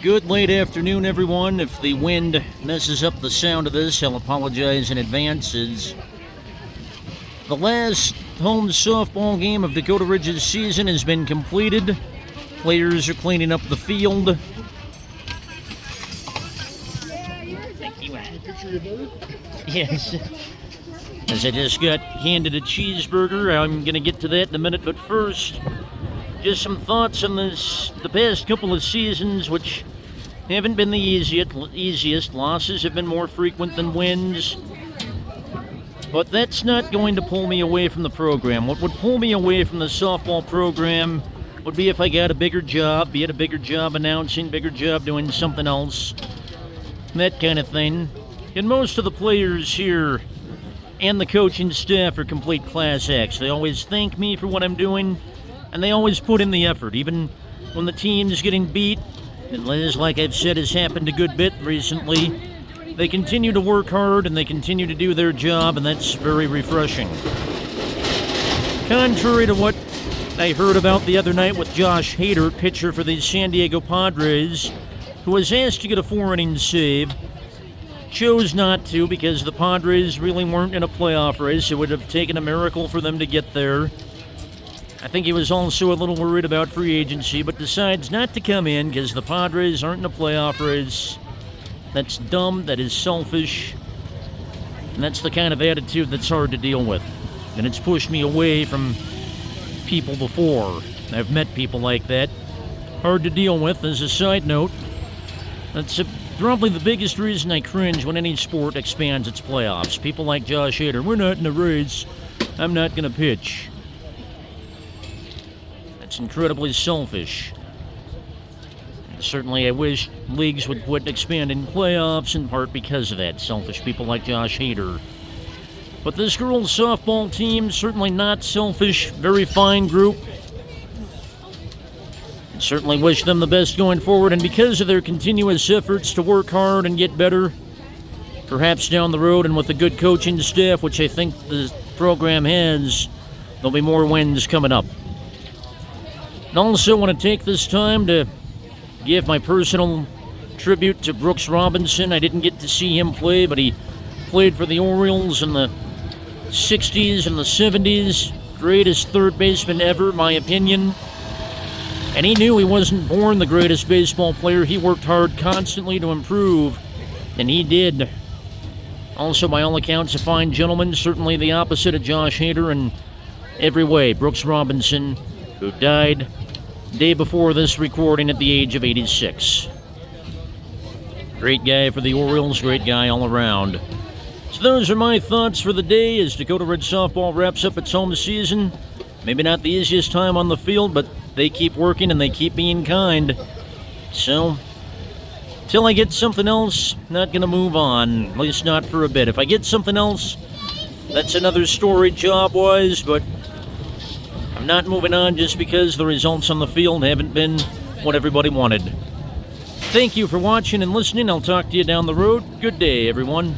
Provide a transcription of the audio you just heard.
Good late afternoon, everyone. If the wind messes up the sound of this, I'll apologize in advance. It's the last home softball game of Dakota Ridge's season has been completed. Players are cleaning up the field. Yes. As I just got handed a cheeseburger, I'm going to get to that in a minute, but first, just some thoughts on the past couple of seasons, which haven't been the easiest. Losses have been more frequent than wins. But that's not going to pull me away from the program. What would pull me away from the softball program would be if I got a bigger job, be it a bigger job announcing, bigger job doing something else, that kind of thing. And most of the players here and the coaching staff are complete class acts. They always thank me for what I'm doing, and they always put in the effort, even when the team's getting beat. And like I've said, has happened a good bit recently. They continue to work hard and they continue to do their job, and that's very refreshing. Contrary to what I heard about the other night with Josh Hader, pitcher for the San Diego Padres, who was asked to get a 4-inning save, chose not to because the Padres really weren't in a playoff race. It would have taken a miracle for them to get there. I think he was also a little worried about free agency, but decides not to come in because the Padres aren't in a playoff race. That's dumb, that is selfish, and that's the kind of attitude that's hard to deal with. And it's pushed me away from people before. I've met people like that. Hard to deal with. As a side note, that's probably the biggest reason I cringe when any sport expands its playoffs. People like Josh Hader, we're not in a race, I'm not going to pitch. That's incredibly selfish. Certainly, I wish leagues would quit expanding playoffs, in part because of that. Selfish people like Josh Hader. But this girls' softball team, certainly not selfish. Very fine group. Certainly wish them the best going forward, and because of their continuous efforts to work hard and get better, perhaps down the road and with a good coaching staff, which I think the program has, there'll be more wins coming up. And also want to take this time to give my personal tribute to Brooks Robinson. I didn't get to see him play, but he played for the Orioles in the 60s and the 70s. Greatest third baseman ever, my opinion. And he knew he wasn't born the greatest baseball player. He worked hard constantly to improve, and he did. Also, by all accounts, a fine gentleman, certainly the opposite of Josh Hader in every way. Brooks Robinson, who died day before this recording at the age of 86. Great guy for the Orioles, great guy all around. So those are my thoughts for the day as Dakota Ridge Softball wraps up its home season. Maybe not the easiest time on the field, but they keep working and they keep being kind. So, till I get something else, not going to move on, at least not for a bit. If I get something else, that's another story job-wise, but I'm not moving on just because the results on the field haven't been what everybody wanted. Thank you for watching and listening. I'll talk to you down the road. Good day, everyone.